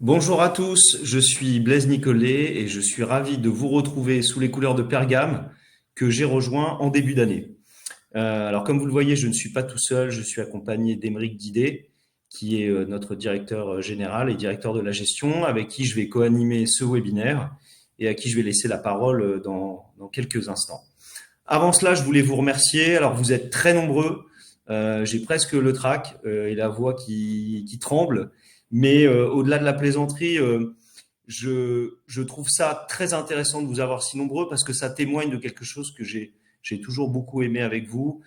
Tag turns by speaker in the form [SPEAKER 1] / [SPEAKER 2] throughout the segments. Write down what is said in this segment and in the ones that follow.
[SPEAKER 1] Bonjour à tous, je suis Blaise Nicolet et je suis ravi de vous retrouver sous les couleurs de Pergame que j'ai rejoint en début d'année. Alors comme vous le voyez, je ne suis pas tout seul, je suis accompagné d'Émeric Didet, qui est notre directeur général et directeur de la gestion, avec qui je vais co-animer ce webinaire et à qui je vais laisser la parole dans quelques instants. Avant cela, je voulais vous remercier. Alors vous êtes très nombreux, j'ai presque le trac et la voix qui tremble. Mais au-delà de la plaisanterie, je trouve ça très intéressant de vous avoir si nombreux parce que ça témoigne de quelque chose que j'ai toujours beaucoup aimé avec vous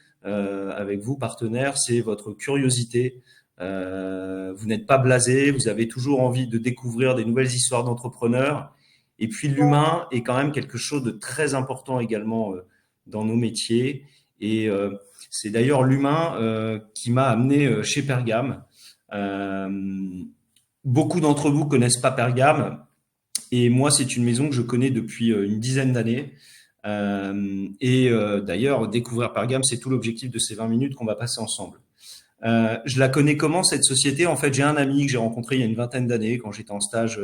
[SPEAKER 1] partenaires, c'est votre curiosité. Vous n'êtes pas blasé, vous avez toujours envie de découvrir des nouvelles histoires d'entrepreneurs. Et puis l'humain est quand même quelque chose de très important également dans nos métiers. Et c'est d'ailleurs l'humain qui m'a amené chez Pergame. Euh, Beaucoup d'entre vous connaissent pas Pergame, et moi, c'est une maison que je connais depuis une dizaine d'années. D'ailleurs, découvrir Pergame, c'est tout l'objectif de ces 20 minutes qu'on va passer ensemble. Je la connais comment, cette société? En fait, j'ai un ami que j'ai rencontré il y a une vingtaine d'années quand j'étais en stage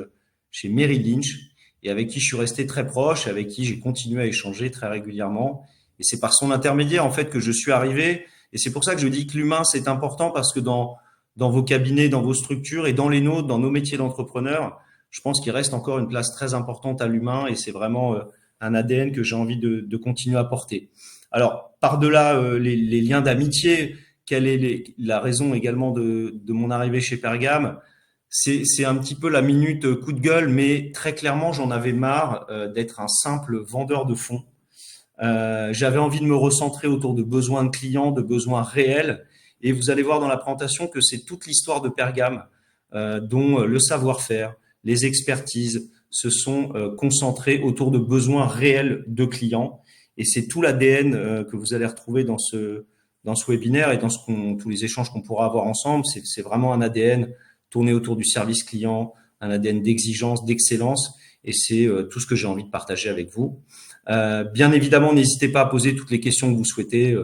[SPEAKER 1] chez Merrill Lynch et avec qui je suis resté très proche, avec qui j'ai continué à échanger très régulièrement. Et c'est par son intermédiaire, en fait, que je suis arrivé. Et c'est pour ça que je dis que l'humain, c'est important parce que dans vos cabinets, dans vos structures et dans les nôtres, dans nos métiers d'entrepreneurs, je pense qu'il reste encore une place très importante à l'humain et c'est vraiment un ADN que j'ai envie de continuer à porter. Alors, par-delà les liens d'amitié, quelle est la raison également de mon arrivée chez Pergame? C'est un petit peu la minute coup de gueule, mais très clairement, j'en avais marre d'être un simple vendeur de fonds. J'avais envie de me recentrer autour de besoins de clients, de besoins réels. Et vous allez voir dans la présentation que c'est toute l'histoire de Pergame, dont le savoir-faire, les expertises se sont concentrés autour de besoins réels de clients. Et c'est tout l'ADN que vous allez retrouver dans ce webinaire et dans tous les échanges qu'on pourra avoir ensemble. C'est vraiment un ADN tourné autour du service client, un ADN d'exigence, d'excellence. Et c'est tout ce que j'ai envie de partager avec vous. Bien évidemment, n'hésitez pas à poser toutes les questions que vous souhaitez.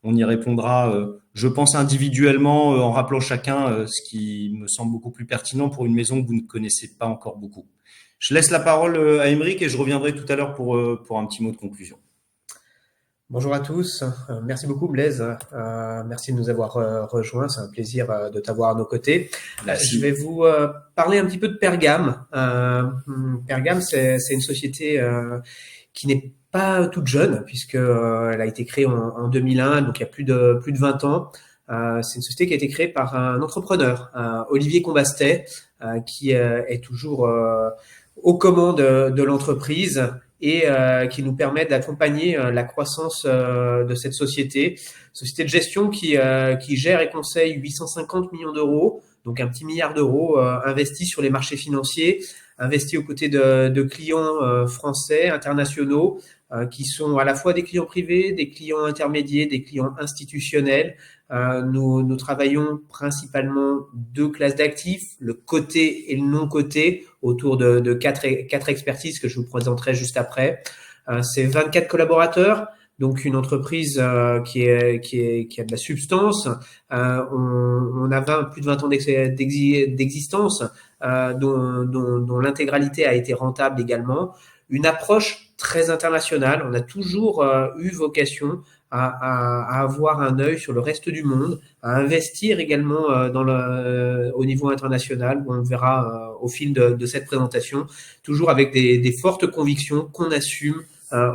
[SPEAKER 1] On y répondra, je pense, individuellement, en rappelant chacun ce qui me semble beaucoup plus pertinent pour une maison que vous ne connaissez pas encore beaucoup. Je laisse la parole à Émeric et je reviendrai tout à l'heure pour un petit mot de conclusion.
[SPEAKER 2] Bonjour à tous, merci beaucoup Blaise, merci de nous avoir rejoints, c'est un plaisir de t'avoir à nos côtés. Je vais
[SPEAKER 1] Merci.
[SPEAKER 2] vous parler un petit peu de Pergame. Pergame, c'est une société qui n'est pas toute jeune, puisque elle a été créée en 2001, donc il y a plus de 20 ans. C'est une société qui a été créée par un entrepreneur, Olivier Combastet, qui est toujours aux commandes de l'entreprise et qui nous permet d'accompagner la croissance de cette société de gestion qui gère et conseille 850 millions d'euros, donc un petit milliard d'euros investis sur les marchés financiers, investis aux côtés de clients français, internationaux, qui sont à la fois des clients privés, des clients intermédiaires, des clients institutionnels. Nous travaillons principalement deux classes d'actifs, le coté et le non coté, autour de quatre expertises que je vous présenterai juste après. C'est 24 collaborateurs, donc une entreprise qui a de la substance. On a plus de 20 ans d'existence, dont l'intégralité a été rentable également. Une approche très internationale. On a toujours eu vocation à avoir un œil sur le reste du monde, à investir également au niveau international, où on verra au fil de cette présentation, toujours avec des fortes convictions qu'on assume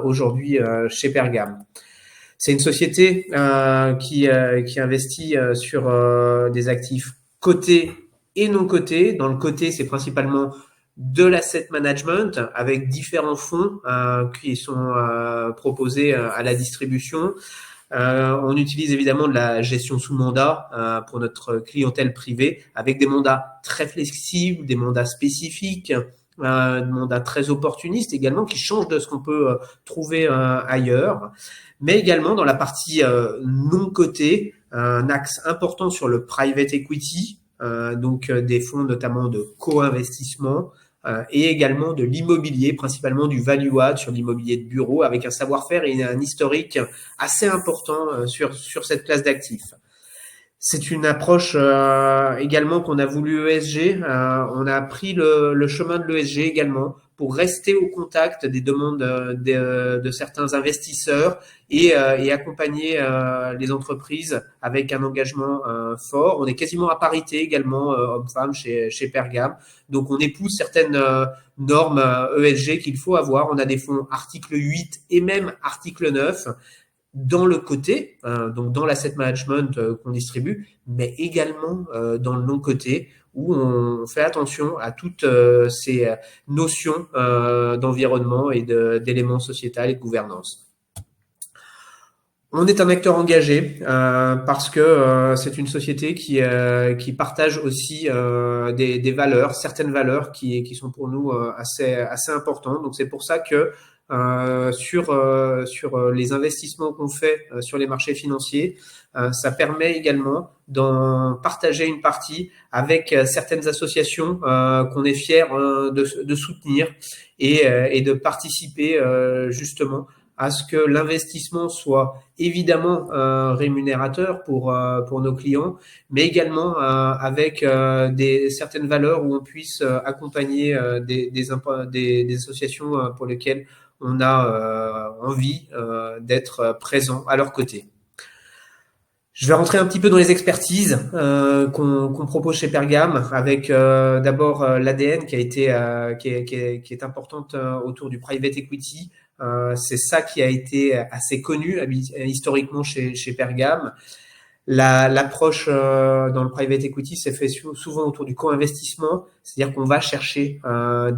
[SPEAKER 2] aujourd'hui chez Pergame. C'est une société qui investit sur des actifs cotés et non cotés. Dans le coté, c'est principalement de l'asset management avec différents fonds qui sont proposés à la distribution. On utilise évidemment de la gestion sous mandat pour notre clientèle privée avec des mandats très flexibles, des mandats spécifiques, des mandats très opportunistes également qui changent de ce qu'on peut trouver ailleurs, mais également dans la partie non cotée, un axe important sur le private equity, donc des fonds notamment de co-investissement, et également de l'immobilier, principalement du value add sur l'immobilier de bureau, avec un savoir-faire et un historique assez important sur cette classe d'actifs. C'est une approche également qu'on a voulu ESG. On a pris le chemin de l'ESG également pour rester au contact des demandes de certains investisseurs et accompagner les entreprises avec un engagement fort. On est quasiment à parité également hommes-femmes chez Pergam. Donc on épouse certaines normes ESG qu'il faut avoir. On a des fonds article 8 et même article 9 dans le côté, donc dans l'asset management qu'on distribue, mais également dans le non-côté, où on fait attention à toutes ces notions d'environnement et d'éléments sociétals et de gouvernance. On est un acteur engagé parce que c'est une société qui partage aussi des valeurs, certaines valeurs qui sont pour nous assez importantes. Donc c'est pour ça que sur les investissements qu'on fait sur les marchés financiers, ça permet également d'en partager une partie avec certaines associations qu'on est fier de soutenir et de participer justement à ce que l'investissement soit évidemment rémunérateur pour nos clients, mais également avec certaines valeurs où on puisse accompagner des associations pour lesquelles on a envie d'être présent à leur côté. Je vais rentrer un petit peu dans les expertises qu'on propose chez Pergam, avec d'abord l'ADN qui est importante autour du private equity. C'est ça qui a été assez connu historiquement chez Pergam. L'approche dans le private equity s'est fait souvent autour du co-investissement, c'est-à-dire qu'on va chercher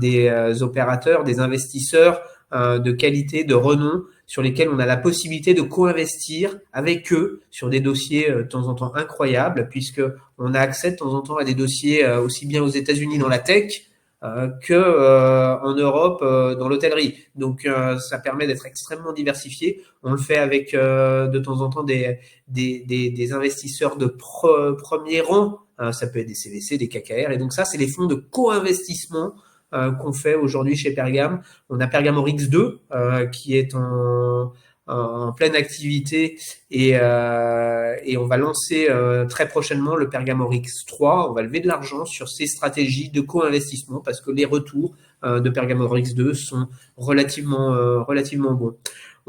[SPEAKER 2] des opérateurs, des investisseurs de qualité, de renom, sur lesquels on a la possibilité de co-investir avec eux sur des dossiers de temps en temps incroyables, puisque on a accès de temps en temps à des dossiers aussi bien aux États-Unis dans la tech que en Europe dans l'hôtellerie. Donc ça permet d'être extrêmement diversifié. On le fait avec de temps en temps des investisseurs de premier rang. Ça peut être des CVC, des KKR, et donc ça c'est les fonds de co-investissement qu'on fait aujourd'hui chez Pergam. On a Pergamorix 2 qui est en pleine activité et on va lancer très prochainement le Pergamorix 3. On va lever de l'argent sur ces stratégies de co-investissement parce que les retours de Pergamorix 2 sont relativement bons.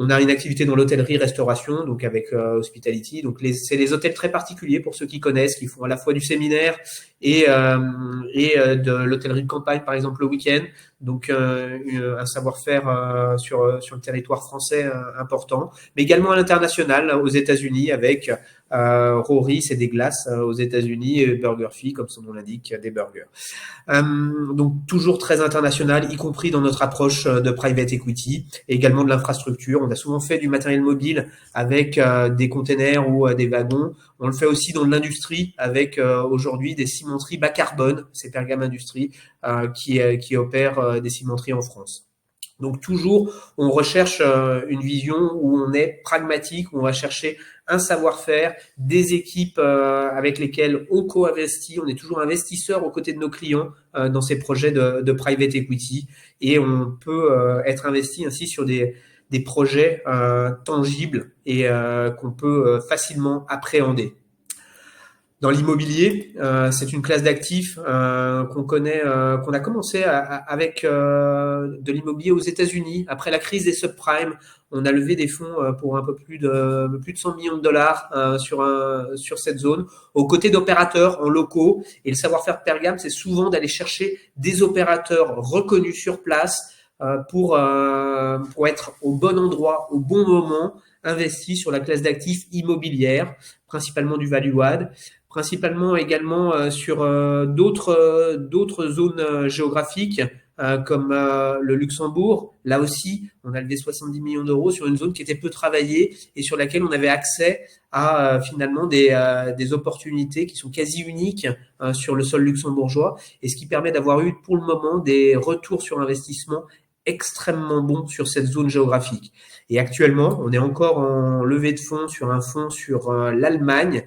[SPEAKER 2] On a une activité dans l'hôtellerie-restauration, donc avec Hospitality. Donc c'est les hôtels très particuliers pour ceux qui connaissent, qui font à la fois du séminaire et de l'hôtellerie de campagne, par exemple, le week-end. Donc un savoir-faire sur le territoire français important, mais également à l'international, aux États-Unis, avec Rory, c'est des glaces aux États-Unis, et Burger Fee, comme son nom l'indique, des burgers. Donc toujours très international, y compris dans notre approche de private equity, et également de l'infrastructure. On a souvent fait du matériel mobile avec des containers ou des wagons. On le fait aussi dans l'industrie avec aujourd'hui des cimenteries bas carbone, c'est Pergam Industrie qui opère des cimenteries en France. Donc toujours, on recherche une vision où on est pragmatique, où on va chercher un savoir-faire, des équipes avec lesquelles on co-investit. On est toujours investisseur aux côtés de nos clients dans ces projets de private equity, et on peut être investi ainsi sur des projets tangibles et qu'on peut facilement appréhender. Dans l'immobilier, c'est une classe d'actifs qu'on connaît, qu'on a commencé avec de l'immobilier aux États-Unis. Après la crise des subprimes, on a levé des fonds pour un peu plus de 100 millions de dollars sur cette zone, aux côtés d'opérateurs en locaux. Et le savoir-faire Pergam, c'est souvent d'aller chercher des opérateurs reconnus sur place pour être au bon endroit, au bon moment, investis sur la classe d'actifs immobilière, principalement du value add, principalement également sur d'autres zones géographiques comme le Luxembourg. Là aussi, on a levé 70 millions d'euros sur une zone qui était peu travaillée et sur laquelle on avait accès à finalement des opportunités qui sont quasi uniques sur le sol luxembourgeois, et ce qui permet d'avoir eu pour le moment des retours sur investissement extrêmement bons sur cette zone géographique. Et actuellement, on est encore en levée de fonds sur un fonds sur l'Allemagne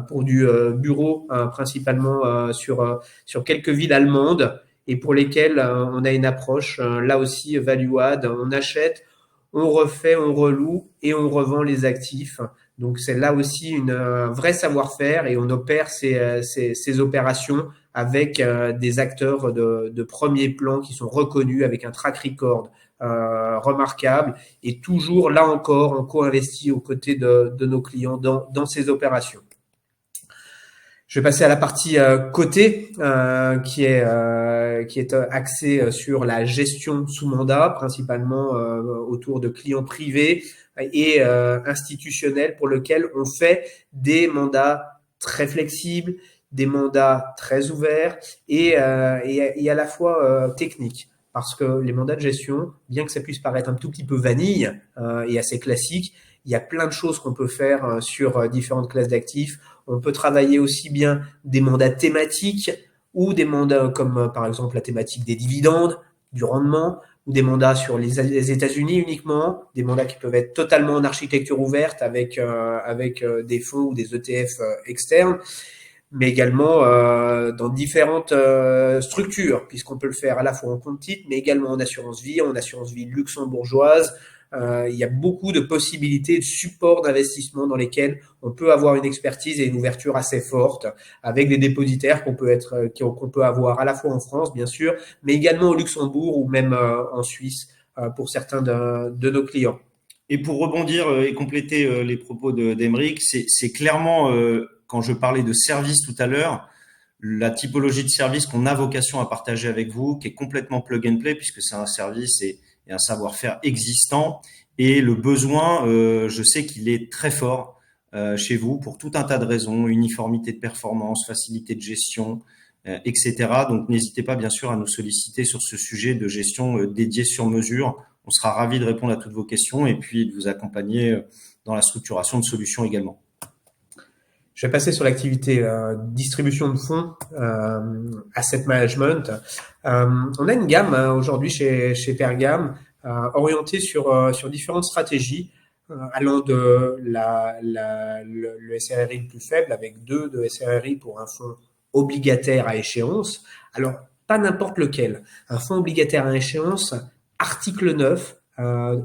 [SPEAKER 2] pour du bureau principalement sur quelques villes allemandes, et pour lesquelles on a une approche là aussi value add. On achète, on refait, on reloue et on revend les actifs Donc c'est là aussi un vrai savoir-faire et on opère ces opérations avec des acteurs de premier plan qui sont reconnus avec un track record remarquable et toujours là encore on co-investit aux côtés de nos clients dans ces opérations. Je vais passer à la partie côté qui est axée sur la gestion sous mandat, principalement autour de clients privés et institutionnels pour lesquels on fait des mandats très flexibles, des mandats très ouverts et à la fois techniques. Parce que les mandats de gestion, bien que ça puisse paraître un tout petit peu vanille et assez classique, il y a plein de choses qu'on peut faire sur différentes classes d'actifs. On peut travailler aussi bien des mandats thématiques ou des mandats comme par exemple la thématique des dividendes, du rendement, ou des mandats sur les États-Unis uniquement, des mandats qui peuvent être totalement en architecture ouverte avec des fonds ou des ETF externes, mais également dans différentes structures, puisqu'on peut le faire à la fois en compte titre, mais également en assurance vie luxembourgeoise. Il y a beaucoup de possibilités de support d'investissement dans lesquels on peut avoir une expertise et une ouverture assez forte, avec des dépositaires qu'on peut avoir à la fois en France, bien sûr, mais également au Luxembourg ou même en Suisse pour certains de nos clients.
[SPEAKER 1] Et pour rebondir et compléter les propos d'Aymeric, c'est clairement, quand je parlais de service tout à l'heure, la typologie de service qu'on a vocation à partager avec vous, qui est complètement plug and play, puisque c'est un service et un savoir-faire existant. Et le besoin, je sais qu'il est très fort chez vous pour tout un tas de raisons, uniformité de performance, facilité de gestion, etc. Donc n'hésitez pas bien sûr à nous solliciter sur ce sujet de gestion dédié sur mesure. On sera ravis de répondre à toutes vos questions et puis de vous accompagner dans la structuration de solutions également.
[SPEAKER 2] Je vais passer sur l'activité distribution de fonds, asset management. On a une gamme aujourd'hui chez Pergam orientée sur différentes stratégies, allant de le SRRI le plus faible avec 2 de SRRI pour un fonds obligataire à échéance. Alors, pas n'importe lequel. Un fonds obligataire à échéance, article 9,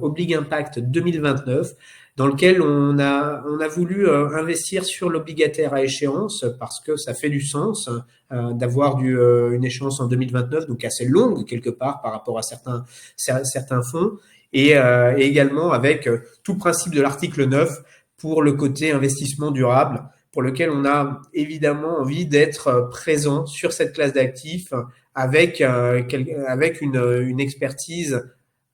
[SPEAKER 2] Oblig Impact 2029, dans lequel on a voulu investir sur l'obligataire à échéance parce que ça fait du sens d'avoir une échéance en 2029, donc assez longue quelque part par rapport à certains fonds, et également avec tout principe de l'article 9 pour le côté investissement durable, pour lequel on a évidemment envie d'être présent sur cette classe d'actifs avec une expertise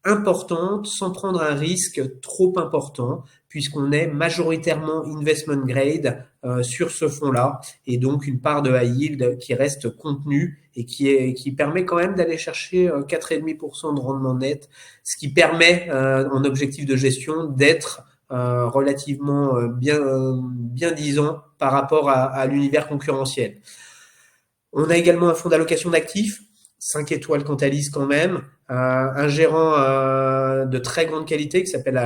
[SPEAKER 2] importante sans prendre un risque trop important puisqu'on est majoritairement investment grade sur ce fonds-là et donc une part de high yield qui reste contenue et qui permet quand même d'aller chercher 4,5% de rendement net, ce qui permet en objectif de gestion d'être relativement bien disant par rapport à l'univers concurrentiel. On a également un fonds d'allocation d'actifs, 5 étoiles Cantalis quand même, un gérant de très grande qualité qui s'appelle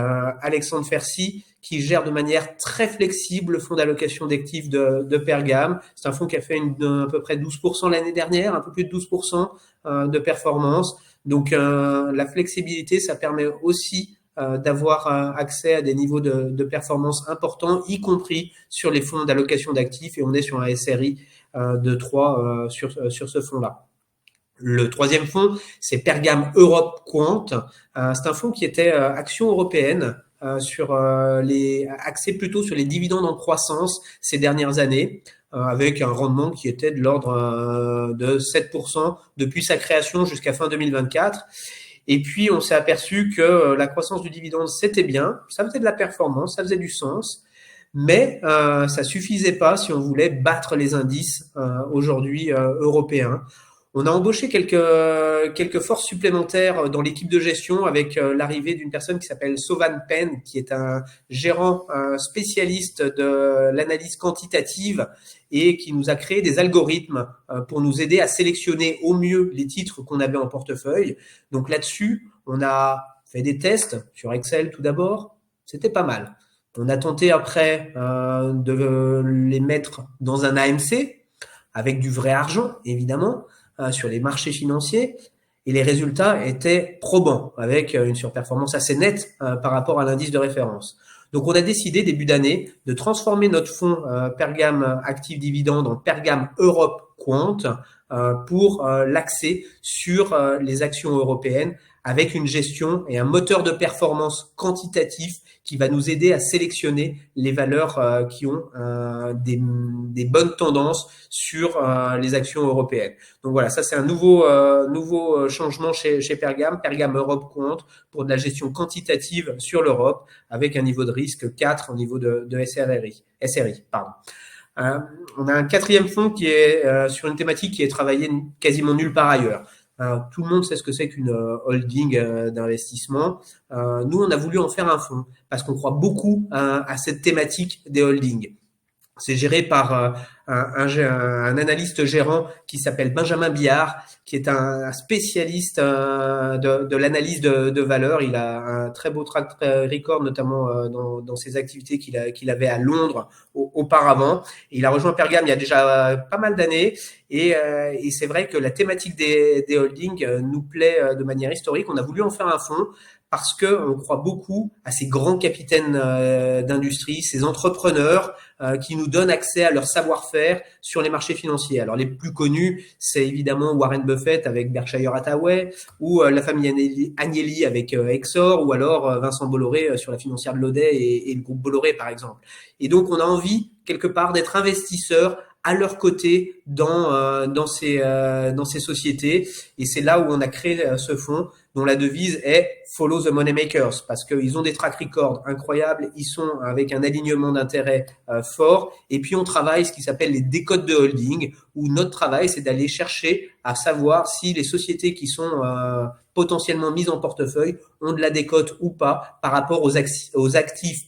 [SPEAKER 2] Alexandre Fercy, qui gère de manière très flexible le fonds d'allocation d'actifs de Pergam. C'est un fonds qui a fait à peu près 12% l'année dernière, un peu plus de 12% de performance. Donc la flexibilité, ça permet aussi d'avoir accès à des niveaux de performance importants, y compris sur les fonds d'allocation d'actifs, et on est sur un SRI de 3 sur ce fonds-là. Le troisième fonds, c'est Pergam Europe Quant. C'est un fonds qui était action européenne, axé plutôt sur les dividendes en croissance ces dernières années, avec un rendement qui était de l'ordre de 7% depuis sa création jusqu'à fin 2024. Et puis, on s'est aperçu que la croissance du dividende, c'était bien, ça faisait de la performance, ça faisait du sens, mais ça suffisait pas si on voulait battre les indices aujourd'hui européens. On a embauché quelques forces supplémentaires dans l'équipe de gestion avec l'arrivée d'une personne qui s'appelle Sovan Penn, qui est un gérant spécialiste de l'analyse quantitative et qui nous a créé des algorithmes pour nous aider à sélectionner au mieux les titres qu'on avait en portefeuille. Donc là-dessus, on a fait des tests sur Excel tout d'abord. C'était pas mal. On a tenté après de les mettre dans un AMC avec du vrai argent, évidemment, sur les marchés financiers, et les résultats étaient probants, avec une surperformance assez nette par rapport à l'indice de référence. Donc, on a décidé début d'année de transformer notre fonds Pergame Active Dividende en Pergame Europe Quant pour l'axer sur les actions européennes avec une gestion et un moteur de performance quantitatif qui va nous aider à sélectionner les valeurs qui ont des bonnes tendances sur les actions européennes. Donc voilà, ça c'est un nouveau changement chez Pergame, Pergame Europe Quant pour de la gestion quantitative sur l'Europe avec un niveau de risque 4 au niveau de SRI, pardon. On a un quatrième fonds qui est sur une thématique qui est travaillée quasiment nulle part ailleurs. Tout le monde sait ce que c'est qu'une holding d'investissement. Nous, on a voulu en faire un fonds parce qu'on croit beaucoup à cette thématique des holdings. C'est géré par un analyste gérant qui s'appelle Benjamin Billard, qui est un spécialiste de l'analyse de valeur. Il a un très beau track record, notamment dans ses activités qu'il avait à Londres auparavant. Et il a rejoint Pergame il y a déjà pas mal d'années. Et c'est vrai que la thématique des holdings nous plaît de manière historique. On a voulu en faire un fonds parce que on croit beaucoup à ces grands capitaines d'industrie, ces entrepreneurs qui nous donnent accès à leur savoir-faire sur les marchés financiers. Alors les plus connus, c'est évidemment Warren Buffett avec Berkshire Hathaway, ou la famille Agnelli avec Exor, ou alors Vincent Bolloré sur la financière de Laudet et le groupe Bolloré par exemple. Et donc on a envie quelque part d'être investisseur à leur côté dans ces sociétés, et c'est là où on a créé ce fonds dont la devise est Follow the Money Makers, parce qu'ils ont des track records incroyables, ils sont avec un alignement d'intérêts fort, et puis on travaille ce qui s'appelle les décodes de holding, où notre travail c'est d'aller chercher à savoir si les sociétés qui sont potentiellement mises en portefeuille ont de la décote ou pas par rapport aux actifs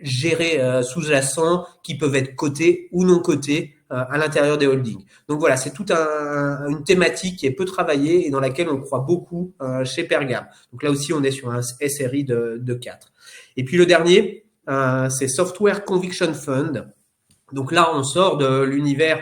[SPEAKER 2] gérés sous-jacents qui peuvent être cotés ou non cotés à l'intérieur des holdings. Donc voilà, c'est toute une thématique qui est peu travaillée et dans laquelle on croit beaucoup chez Pergame. Donc là aussi, on est sur un SRI de 4. Et puis le dernier, c'est Software Conviction Fund. Donc là, on sort de l'univers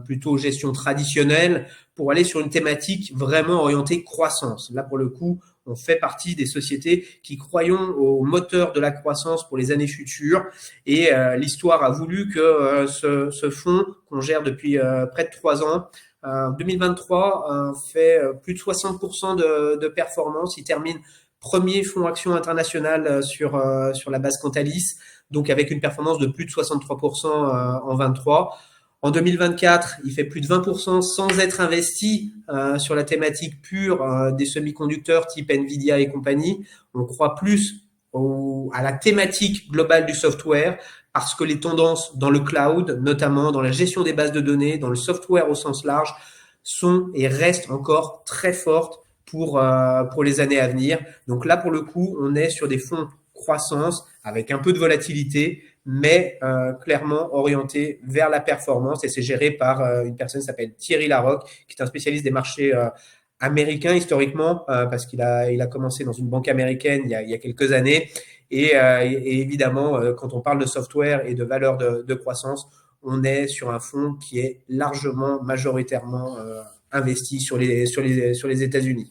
[SPEAKER 2] plutôt gestion traditionnelle pour aller sur une thématique vraiment orientée croissance. Là, pour le coup, on fait partie des sociétés qui croyons au moteur de la croissance pour les années futures. Et l'histoire a voulu que ce fonds qu'on gère depuis près de 3 ans, en 2023, fait plus de 60% de performance. Il termine premier fonds action international sur la base Cantalis, donc avec une performance de plus de 63% en 23. En 2024, il fait plus de 20% sans être investi sur la thématique pure des semi-conducteurs type Nvidia et compagnie. On croit plus à la thématique globale du software parce que les tendances dans le cloud, notamment dans la gestion des bases de données, dans le software au sens large, sont et restent encore très fortes pour les années à venir. Donc là, pour le coup, on est sur des fonds croissance avec un peu de volatilité, mais clairement orienté vers la performance, et c'est géré par une personne qui s'appelle Thierry Larocque, qui est un spécialiste des marchés américains historiquement, parce qu'il a commencé dans une banque américaine il y a quelques années, et évidemment, quand on parle de software et de valeur de croissance, on est sur un fonds qui est largement, majoritairement investi sur les États-Unis.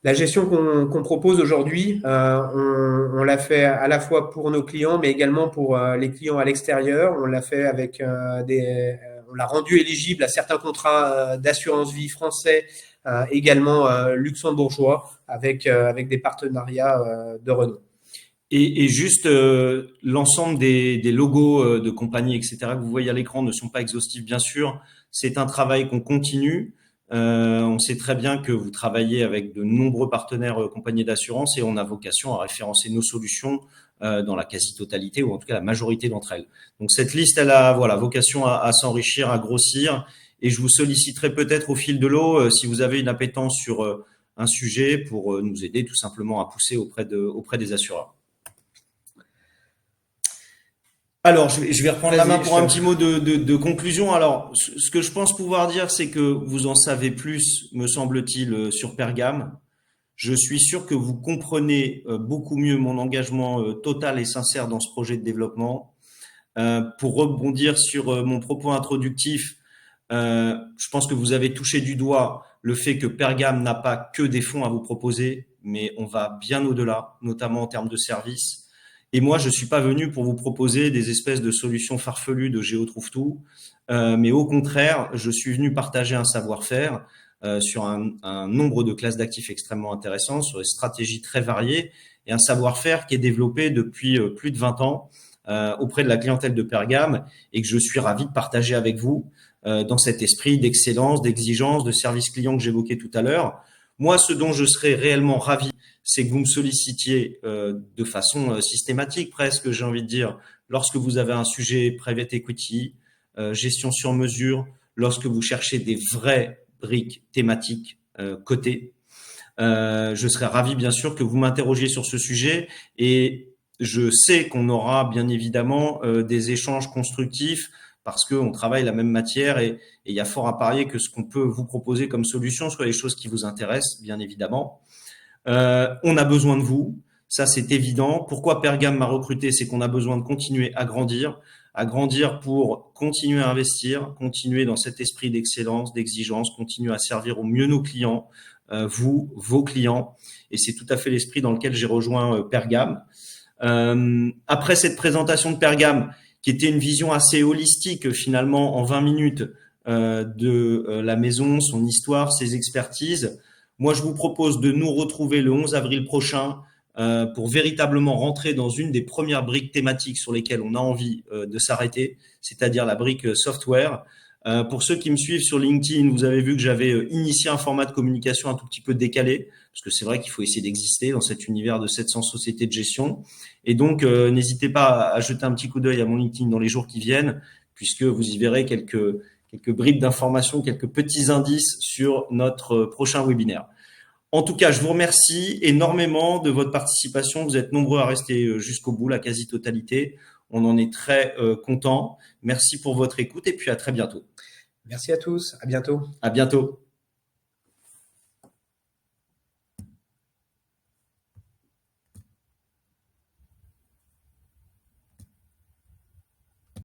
[SPEAKER 2] La gestion qu'on propose aujourd'hui, on l'a fait à la fois pour nos clients, mais également pour les clients à l'extérieur. On l'a fait avec on l'a rendu éligible à certains contrats d'assurance vie français, également luxembourgeois, avec des partenariats de renom.
[SPEAKER 1] Et juste, l'ensemble des logos de compagnies, etc., que vous voyez à l'écran ne sont pas exhaustifs, bien sûr. C'est un travail qu'on continue. On sait très bien que vous travaillez avec de nombreux partenaires compagnies d'assurance et on a vocation à référencer nos solutions dans la quasi-totalité ou en tout cas la majorité d'entre elles. Donc cette liste, elle a vocation à s'enrichir, à grossir, et je vous solliciterai peut-être au fil de l'eau si vous avez une appétence sur un sujet pour nous aider tout simplement à pousser auprès des assureurs. Alors, je vais reprendre la main pour un petit mot de conclusion. Alors, ce que je pense pouvoir dire, c'est que vous en savez plus, me semble-t-il, sur Pergame. Je suis sûr que vous comprenez beaucoup mieux mon engagement total et sincère dans ce projet de développement. Pour rebondir sur mon propos introductif, je pense que vous avez touché du doigt le fait que Pergame n'a pas que des fonds à vous proposer, mais on va bien au-delà, notamment en termes de services. Et moi, je suis pas venu pour vous proposer des espèces de solutions farfelues de géotrouve-tout, mais au contraire, je suis venu partager un savoir-faire sur un nombre de classes d'actifs extrêmement intéressants, sur des stratégies très variées, et un savoir-faire qui est développé depuis plus de 20 ans auprès de la clientèle de Pergame, et que je suis ravi de partager avec vous dans cet esprit d'excellence, d'exigence, de service client que j'évoquais tout à l'heure. Moi, ce dont je serais réellement ravi, c'est que vous me sollicitiez de façon systématique, presque, j'ai envie de dire, lorsque vous avez un sujet private equity, gestion sur mesure, lorsque vous cherchez des vraies briques thématiques cotées. Je serais ravi, bien sûr, que vous m'interrogiez sur ce sujet, et je sais qu'on aura bien évidemment des échanges constructifs parce qu'on travaille la même matière, et il y a fort à parier que ce qu'on peut vous proposer comme solution soit les choses qui vous intéressent, bien évidemment. On a besoin de vous, ça c'est évident. Pourquoi Pergame m'a recruté? C'est qu'on a besoin de continuer à grandir pour continuer à investir, continuer dans cet esprit d'excellence, d'exigence, continuer à servir au mieux nos clients, vous, vos clients. Et c'est tout à fait l'esprit dans lequel j'ai rejoint Pergame. Après cette présentation de Pergame, qui était une vision assez holistique finalement en 20 minutes de la maison, son histoire, ses expertises, moi je vous propose de nous retrouver le 11 avril prochain pour véritablement rentrer dans une des premières briques thématiques sur lesquelles on a envie de s'arrêter, c'est-à-dire la brique software. Pour ceux qui me suivent sur LinkedIn, vous avez vu que j'avais initié un format de communication un tout petit peu décalé, parce que c'est vrai qu'il faut essayer d'exister dans cet univers de 700 sociétés de gestion. Et donc, n'hésitez pas à jeter un petit coup d'œil à mon LinkedIn dans les jours qui viennent, puisque vous y verrez quelques bribes d'informations, quelques petits indices sur notre prochain webinaire. En tout cas, je vous remercie énormément de votre participation. Vous êtes nombreux à rester jusqu'au bout, la quasi-totalité. On en est très content. Merci pour votre écoute et puis à très bientôt.
[SPEAKER 2] Merci à tous. À bientôt.
[SPEAKER 1] À bientôt.